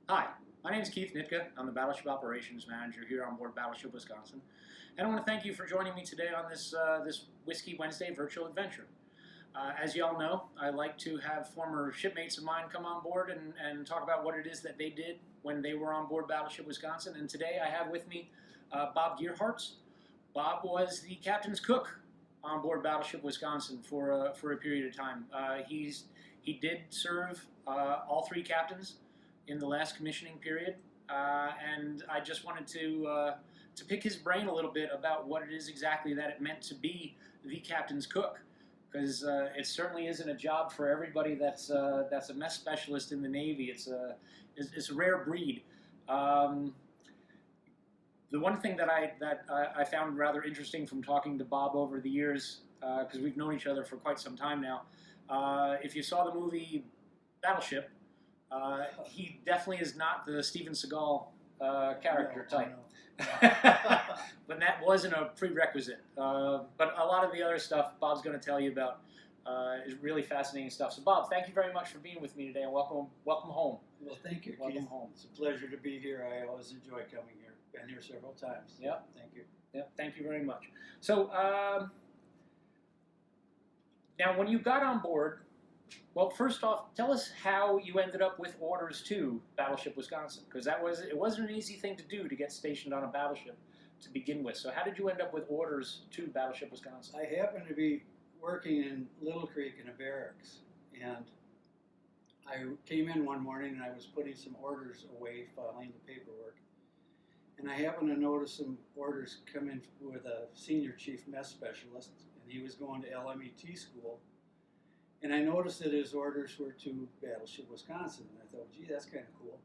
Hi, my name is Keith Nitka. I'm the Battleship Operations Manager here on board Battleship Wisconsin, and I want to thank you for joining me today on this Whiskey Wednesday virtual adventure. As you all know, I like to have former shipmates of mine come on board and talk about what it is that they did when they were on board Battleship Wisconsin. And today I have with me Bob Gerhartz. Bob was the captain's cook on board Battleship Wisconsin for a period of time. He did serve all three captains in the last commissioning period, and I just wanted to pick his brain a little bit about what it is exactly that it meant to be the captain's cook, because it certainly isn't a job for everybody that's a mess specialist in the Navy. It's a rare breed. The one thing that I found rather interesting from talking to Bob over the years, because we've known each other for quite some time now, if you saw the movie Battleship, he definitely is not the Steven Seagal character type. But that wasn't a prerequisite. But a lot of the other stuff Bob's going to tell you about is really fascinating stuff. So Bob, thank you very much for being with me today, and welcome home. Well, thank you, Welcome Keith. home. It's a pleasure to be here. I always enjoy coming here. Been here several times. Yep. Thank you. Yep, thank you very much. So now when you got on board, well, first off, tell us how you ended up with orders to Battleship Wisconsin, because it wasn't an easy thing to do to get stationed on a battleship to begin with. So how did you end up with orders to Battleship Wisconsin? I happened to be working in Little Creek in a barracks, and I came in one morning and I was putting some orders away, filing the paperwork, and I happened to notice some orders come in with a senior chief mess specialist, and he was going to LMET school. And I noticed that his orders were to Battleship Wisconsin, and I thought, gee, that's kind of cool.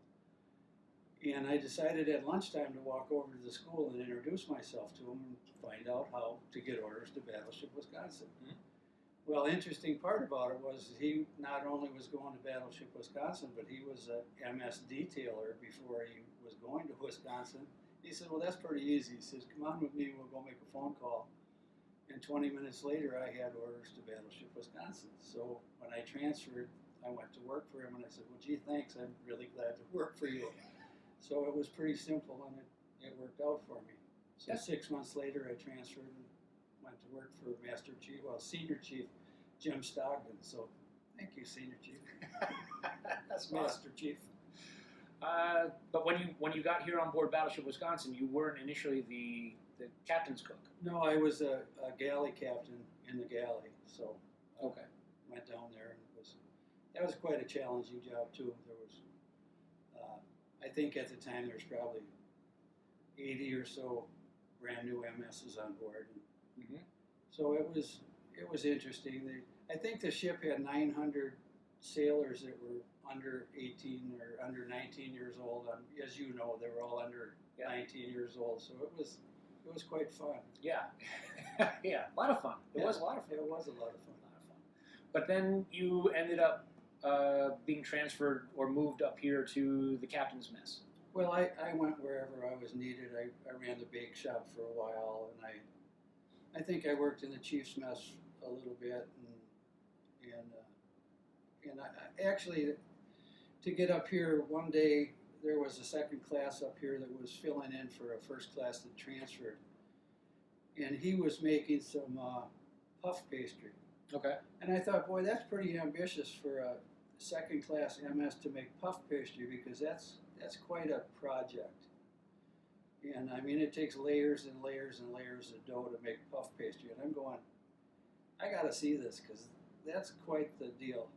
And I decided at lunchtime to walk over to the school and introduce myself to him and find out how to get orders to Battleship Wisconsin. Mm-hmm. Well, the interesting part about it was he not only was going to Battleship Wisconsin, but he was a MS detailer before he was going to Wisconsin. He said, well, that's pretty easy. He says, come on with me, we'll go make a phone call. And 20 minutes later, I had orders to Battleship Wisconsin. So when I transferred, I went to work for him, and I said, well, gee, thanks. I'm really glad to work for you. So it was pretty simple, and it worked out for me. So 6 months later, I transferred and went to work for Senior Chief Jim Stockton. So thank you, Senior Chief. That's Master Chief. But when you got here on board Battleship Wisconsin, you weren't initially the captain's cook. No, I was a galley captain in the galley. So Okay. Went down there, and that was quite a challenging job too. There was, I think at the time there was probably 80 or so brand new MSs on board. Mm-hmm. So it was interesting. I think the ship had 900 sailors that were under 18 or under 19 years old. As you know, they were all under 19 years old. So it was quite fun. Yeah, yeah, a lot of fun. It was a lot of fun. It was a lot of fun. But then you ended up being transferred or moved up here to the captain's mess. Well, I went wherever I was needed. I ran the bake shop for a while, and I think I worked in the chief's mess a little bit, and I actually, to get up here one day, there was a second class up here that was filling in for a first class that transferred, and he was making some puff pastry. Okay. And I thought, boy, that's pretty ambitious for a second class MS to make puff pastry, because that's quite a project. And I mean, it takes layers and layers and layers of dough to make puff pastry. And I'm going, I got to see this, because that's quite the deal.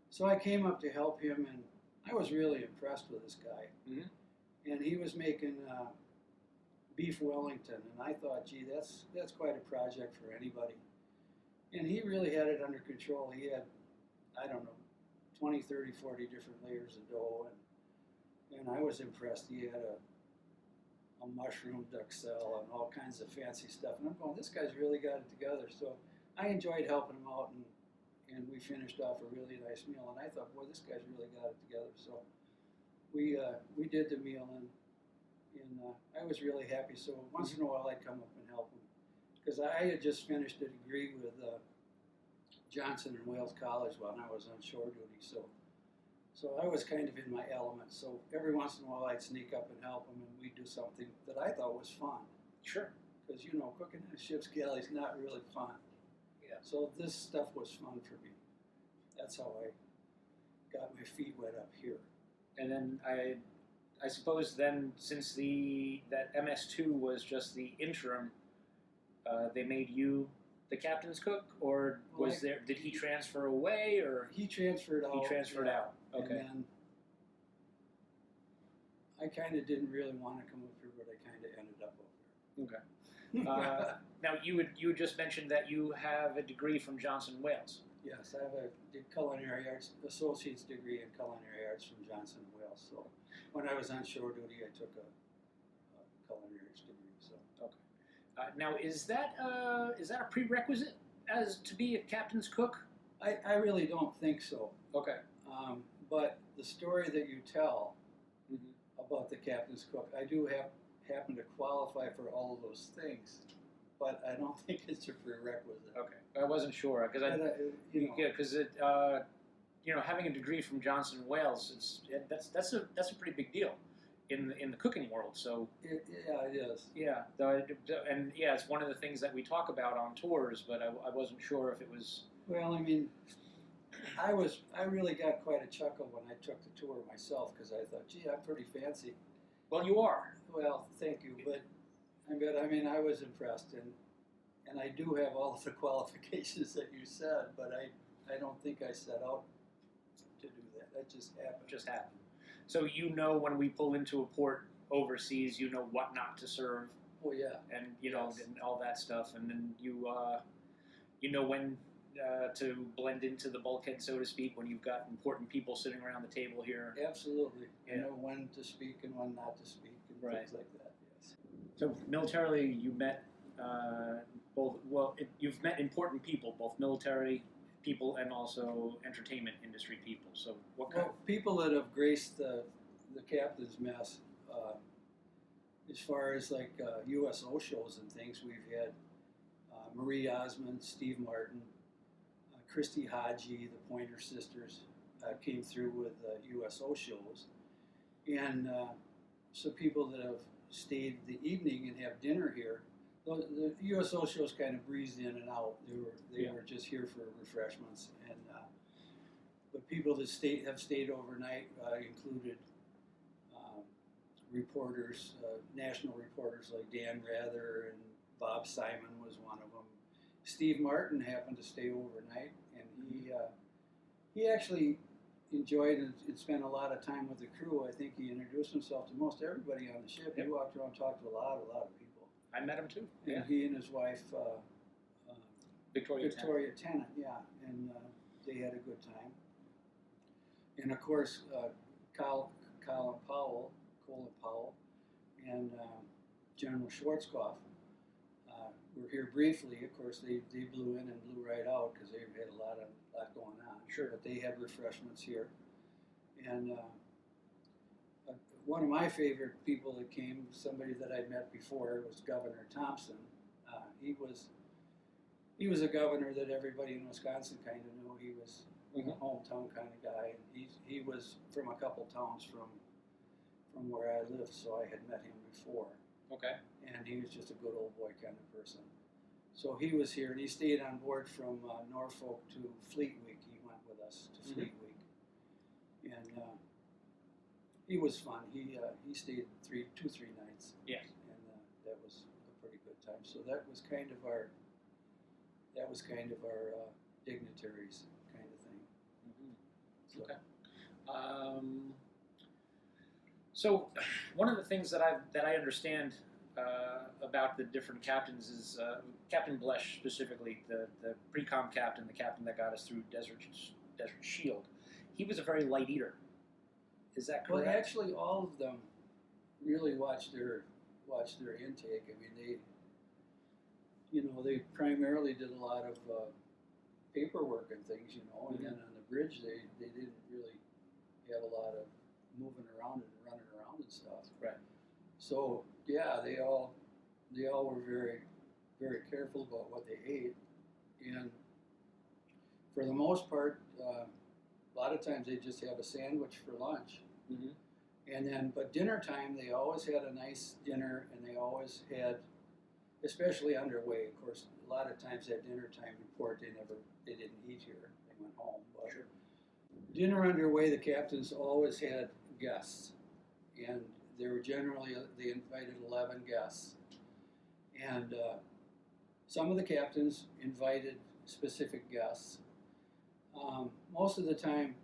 So I came up to help him, and I was really impressed with this guy. Mm-hmm. And he was making beef Wellington, and I thought, gee, that's quite a project for anybody. And he really had it under control. He had, I don't know, 20, 30, 40 different layers of dough, and I was impressed. He had a mushroom duxelle and all kinds of fancy stuff. And I'm going, this guy's really got it together. So I enjoyed helping him out, and we finished off a really nice meal. And I thought, boy, this guy's really got it together. So we did the meal, and I was really happy. So once in a while, I'd come up and help him, because I had just finished a degree with Johnson and Wales College when I was on shore duty. So So I was kind of in my element. So every once in a while I'd sneak up and help them, and we'd do something that I thought was fun. Sure. Because, you know, cooking in a ship's galley is not really fun. Yeah. So this stuff was fun for me. That's how I got my feet wet up here. And then I suppose then, since that MS2 was just the interim, they made you the captain's cook, or did he transfer away, or he transferred out? He transferred out. Okay. And then I kind of didn't really want to come up here, but I kind of ended up over there. Okay. Now you had just mentioned that you have a degree from Johnson Wales. Yes, I have a culinary arts associate's degree in culinary arts from Johnson Wales. So when I was on shore duty, I took a culinary arts degree. So okay. Now is that a prerequisite as to be a captain's cook? I really don't think so. Okay. But the story that you tell Mm-hmm. about the captain's cook, I do happen to qualify for all of those things, but I don't think it's a prerequisite. Okay, I wasn't sure because having a degree from Johnson Wales, that's a pretty big deal in the cooking world. So it is. Yeah, and it's one of the things that we talk about on tours, but I wasn't sure if it was. Well, I mean, I really got quite a chuckle when I took the tour myself because I thought, gee, I'm pretty fancy. Well, you are. Well, thank you, but I mean, I was impressed, and I do have all of the qualifications that you said, but I don't think I set out to do that. That just happened. Just happened. So you know when we pull into a port overseas, you know what not to serve. Oh yeah. And and all that stuff, and then you know when to blend into the bulkhead, so to speak, when you've got important people sitting around the table here. Absolutely. Yeah. You know when to speak and when not to speak and things like that. Yes. So militarily, you met both. Well, you've met important people, both military people and also entertainment industry people. So what kind of people that have graced the captain's mess, as far as like USO shows and things, we've had Marie Osmond, Steve Martin, Christy Haji, the Pointer Sisters came through with USO shows, and so people that have stayed the evening and have dinner here. The USO shows kind of breezed in and out. They were just here for refreshments, and but people that have stayed overnight included reporters, national reporters like Dan Rather and Bob Simon was one of them. Steve Martin happened to stay overnight, and he actually enjoyed and spent a lot of time with the crew. I think he introduced himself to most everybody on the ship. He walked around and talked to a lot of people. I met him too. And he and his wife, Victoria Tennant, and they had a good time. And of course, Colin Powell, and General Schwarzkopf were here briefly. Of course, they blew in and blew right out because they had a lot going on. Sure. But they had refreshments here. And one of my favorite people that came, somebody that I'd met before, was Governor Thompson. He was a governor that everybody in Wisconsin kind of knew. He was a hometown kind of guy, and he was from a couple towns from where I lived, so I had met him before. Okay. And he was just a good old boy kind of person. So he was here, and he stayed on board from Norfolk to Fleet Week. He went with us to Fleet Week, and he was fun. He stayed 3 nights. Yeah. And that was a pretty good time. So that was kind of our dignitaries kind of thing. So. Okay. So one of the things that I understand about the different captains is Captain Blesh specifically, the pre-com captain, the captain that got us through Desert Shield. He was a very light eater. Is that correct? Well, actually, all of them really watched their intake. I mean, they primarily did a lot of paperwork and things, and then on the bridge they didn't really have a lot of moving around and running around and stuff. Right. So yeah, they all were very, very careful about what they ate, and for the most part, a lot of times they just have a sandwich for lunch. Mm-hmm. And then, but dinner time, they always had a nice dinner, and they always had, especially underway, of course, a lot of times at dinner time in port, they didn't eat here, they went home. But Sure. dinner underway, the captains always had guests, and they were generally, they invited 11 guests. And some of the captains invited specific guests. Most of the time,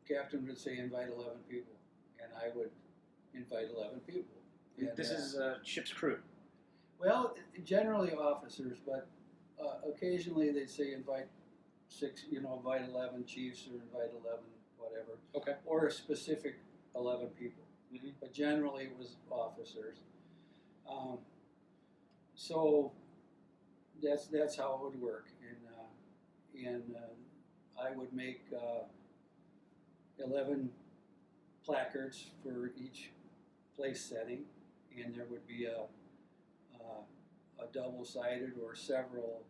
captain would say invite 11 people, and I would invite 11 people. And, This is ship's crew. well, generally officers, but occasionally they'd say invite 6, invite 11 chiefs or invite 11 whatever, Okay. or a specific 11 people. Mm-hmm. But generally it was officers. So that's how it would work, and I would make 11 placards for each place setting, and there would be a double-sided or several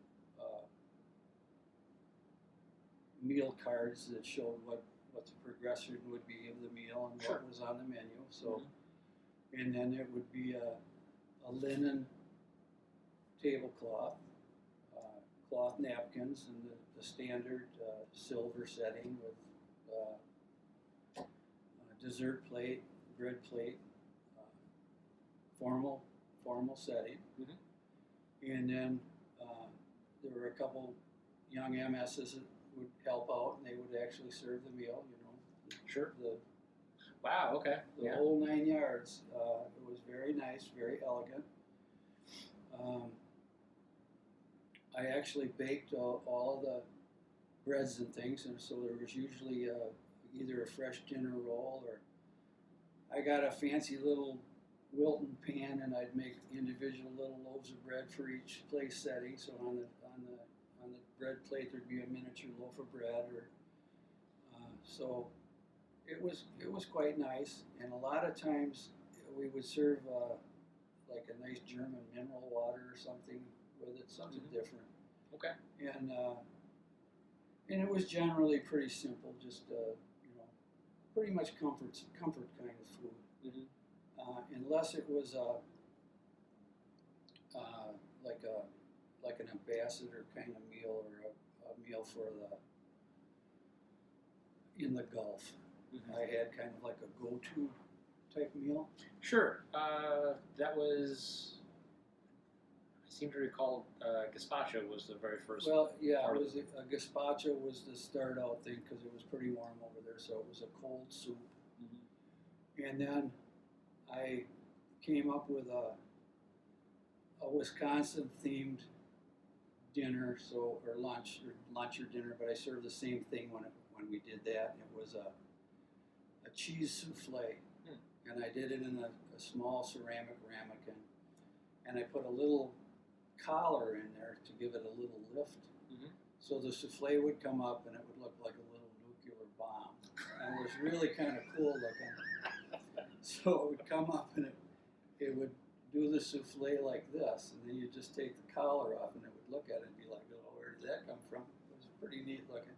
meal cards that showed what the progression would be of the meal and Sure. what was on the menu. So, and then it would be a linen tablecloth, cloth napkins, and the standard silver setting with dessert plate, bread plate, formal setting. Mhm. And then there were a couple young MSs that would help out, and they would actually serve the meal. Sure. The Wow. Okay. the whole 9 yards. It was very nice, very elegant. I actually baked all of the breads and things, and so there was usually either a fresh dinner roll, or I got a fancy little Wilton pan, and I'd make individual little loaves of bread for each place setting. So on the bread plate there'd be a miniature loaf of bread, or so it was quite nice. And a lot of times we would serve like a nice German mineral water or something with it, something different. Okay. And it was generally pretty simple, just pretty much comfort kind of food. Mm-hmm. Unless it was like an ambassador kind of meal, or a meal for in the Gulf. Mm-hmm. I had kind of like a go-to type meal. Sure. That was. I seem to recall gazpacho was the very first. Well, yeah, part it of was a gazpacho was the start out thing because it was pretty warm over there, so it was a cold soup. Mm-hmm. And then I came up with a Wisconsin themed dinner, or lunch or dinner, but I served the same thing when we did that. It was a cheese souffle, and I did it in a small ceramic ramekin, and I put a little collar in there to give it a little lift. Mm-hmm. So the souffle would come up and it would look like a little nuclear bomb, and it was really kind of cool looking. So it would come up and it would do the souffle like this, and then you just take the collar off and it would look at it and be like, oh, where did that come from? It was pretty neat looking.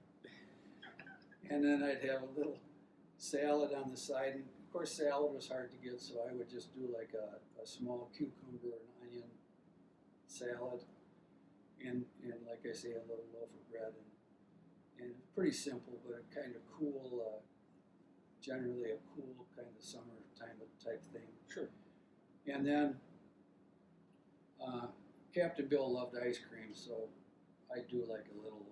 And then I'd have a little salad on the side, and of course salad was hard to get, so I would just do like a small cucumber and onion salad, and like I say, a little loaf of bread, and pretty simple, but a kind of cool, generally a cool kind of summertime type thing. Sure. And then Captain Bill loved ice cream, so I'd do like a little,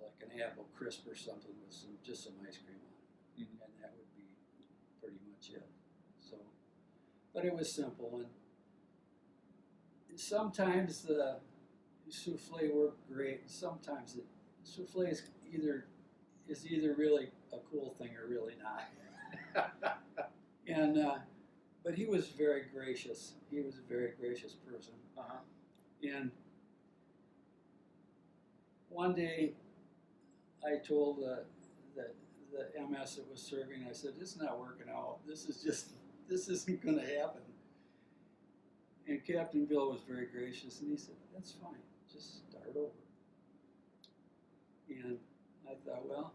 like an apple crisp or something with just some ice cream on it, Mm-hmm. and that would be pretty much it. So, but it was simple, and sometimes the souffle worked great, and sometimes the souffle is either really a cool thing or really not. And but he was very gracious. He was a very gracious person. Uh-huh. And one day, I told the MS that was serving, I said, "This is not working out. This isn't going to happen." And Captain Bill was very gracious, and he said, "That's fine. Just start over." And I thought, well,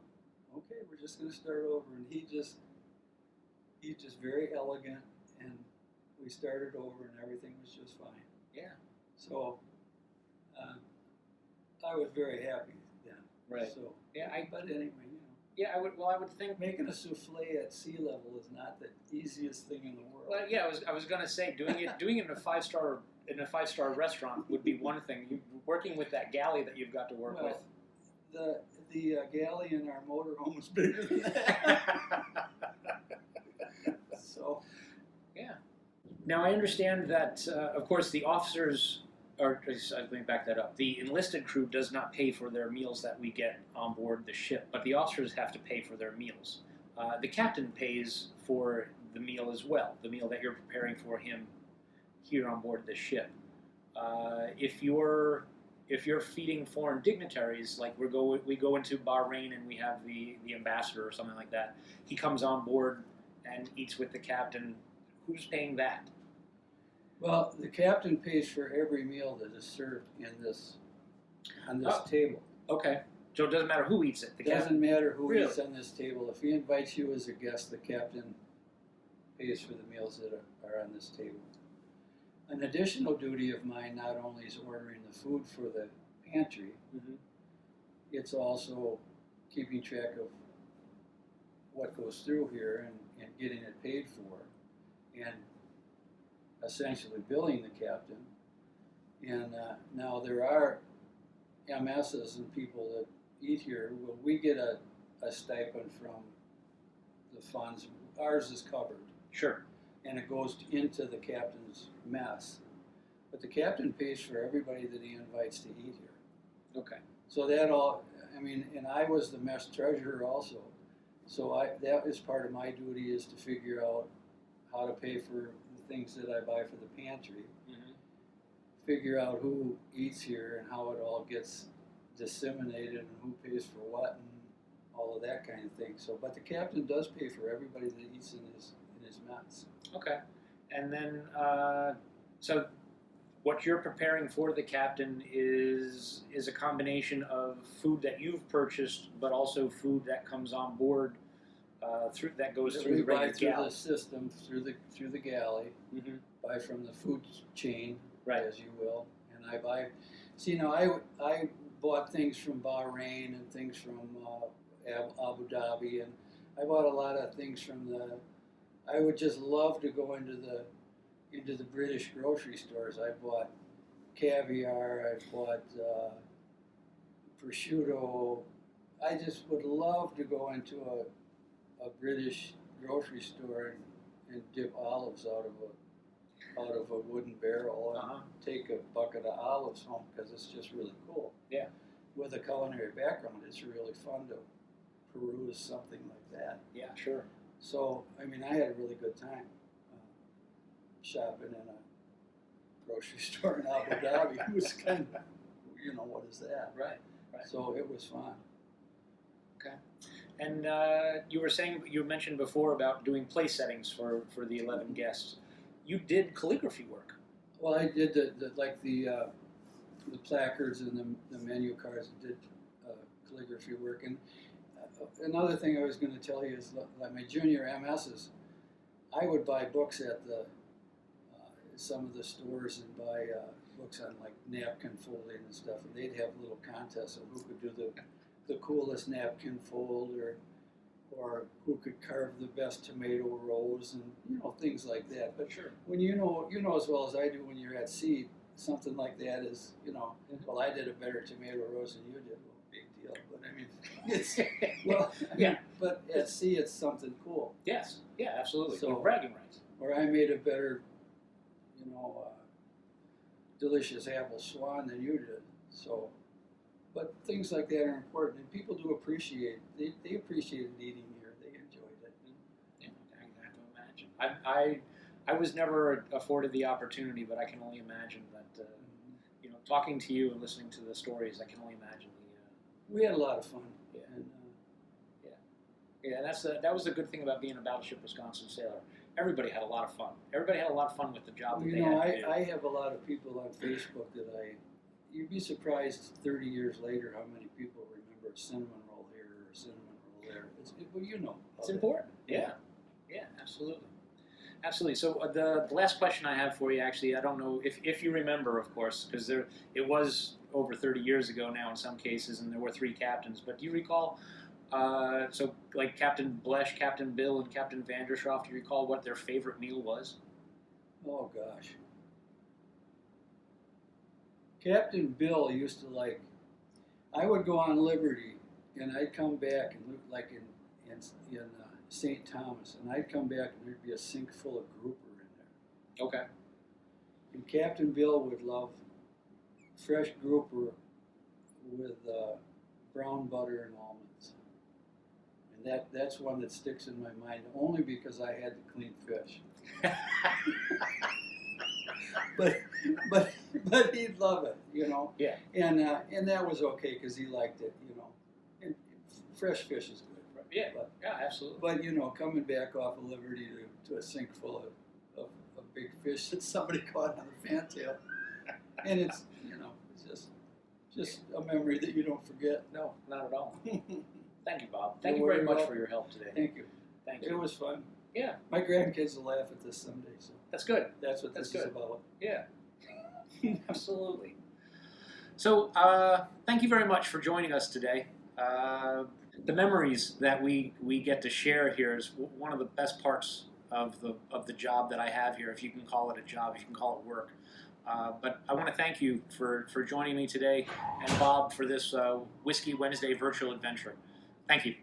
just going to start over. And he's just very elegant, and we started over, and everything was just fine. Yeah. So I was very happy then. Right. So Yeah. but anyway, Yeah, I would think. making a souffle at sea level is not the easiest thing in the world. Well, yeah, I was gonna say doing it in a five-star restaurant would be one thing. You working with that galley that you've got to work with. The galley in our motorhome is bigger than that. So Yeah. Now I understand that, of course, the officers. Let me back that up. The enlisted crew does not pay for their meals that we get on board the ship, but the officers have to pay for their meals. The captain pays for the meal as well, the meal that you're preparing for him here on board the ship. If you're feeding foreign dignitaries, like we go into Bahrain and we have the ambassador or something like that, he comes on board and eats with the captain. Who's paying that? well, the captain pays for every meal that is served on this table. Okay, so it doesn't matter who eats it. The It doesn't matter who Really? eats on this table. If he invites you as a guest, the captain pays for the meals that are on this table. An additional duty of mine not only is ordering the food for the pantry, Mhm. it's also keeping track of what goes through here and getting it paid for, and essentially billing the captain. And now there are MSs and people that eat here. Well, we get a stipend from the funds. Ours is covered, Sure. and it goes into the captain's mess. But the captain pays for everybody that he invites to eat here. Okay. So that all, I mean, and I was the mess treasurer also. So that is part of my duty, is to figure out how to pay for the things that I buy for the pantry, Mm-hmm. figure out who eats here and how it all gets disseminated and who pays for what and all of that kind of thing. So, but the captain does pay for everybody that eats in his mess. Okay. And then, so what you're preparing for the captain is a combination of food that you've purchased, but also food that comes on board that goes through We the buy regular through galley. the system, through the galley, Mm-hmm. buy from the food chain, Right. as you will, and I buy. See, I bought things from Bahrain and things from Abu Dhabi, and I bought a lot of things from I would just love to go into the British grocery stores. I bought caviar. I bought prosciutto. I just would love to go into a British grocery store and dip olives out of a wooden barrel and take a bucket of olives home, because it's just really cool. Yeah. With a culinary background, it's really fun to peruse something like that. Yeah, sure. So, I mean, I had a really good time shopping in a grocery store in Abu Dhabi. It was kind of, what is that? Right. So it was fun. Okay. And you mentioned before about doing place settings for the 11 guests. You did calligraphy work. Well, I did the placards and the menu cards, and did calligraphy work. And another thing I was going to tell you is, like my junior MSs, I would buy books at some of the stores and buy books on like napkin folding and stuff, and they'd have little contests of who could do the coolest napkin fold, or who could carve the best tomato rose, and things like that. But Sure. when you know as well as I do, when you're at sea, something like that is, well, I did a better tomato rose than you did. Well, big deal. But I mean, it's Yeah. But at sea, it's something cool. Yes. Yeah, absolutely. So- Your bragging rights. Or I made a better, delicious apple swan than you did. So, but things like that are important, and people do appreciate. They appreciated eating here. They enjoyed it. Yeah, I have to imagine. I was never afforded the opportunity, but I can only imagine that. Talking to you and listening to the stories, I can only imagine We had a lot of fun. Yeah. And, Yeah, that was the good thing about being a Battleship Wisconsin sailor. Everybody had a lot of fun. Everybody had a lot of fun with the job that they had to do. I have a lot of people on Facebook that you'd be surprised 30 years later how many people remember a cinnamon roll here or a cinnamon roll there. well, you know. It's important. Yeah, yeah, absolutely. Absolutely. So the last question I have for you, actually, I don't know if you remember, of course, because it was over 30 years ago now in some cases, and there were 3 captains. But do you recall, so like Captain Blesh, Captain Bill, and Captain Vandershoff, do you recall what their favorite meal was? Oh gosh. Captain Bill used to like. I would go on Liberty, and I'd come back and like in St. Thomas, and I'd come back and there'd be a sink full of grouper in there. Okay. And Captain Bill would love fresh grouper with brown butter and almonds. And that's one that sticks in my mind, only because I had to clean fish. but he'd love it, you know. Yeah. And that was okay because he liked it, you know. And fresh fish is good. Yeah. Yeah. Absolutely. But you know, coming back off of Liberty to a sink full of big fish that somebody caught on the fantail, and it's, you know, it's just a memory that you don't forget. No, not at all. Thank you, Bob. Thank you You're very very much for your help today. Thank you. Thank It you. was fun. Yeah. My grandkids will laugh at this someday, so That's good. that's what That's this is good. about. Yeah. Absolutely. So, thank you very much for joining us today. The memories that we get to share here is one of the best parts of the job that I have here, if you can call it a job, if you can call it work. But I want to thank you for joining me today, and Bob for this Whiskey Wednesday virtual adventure. Thank you.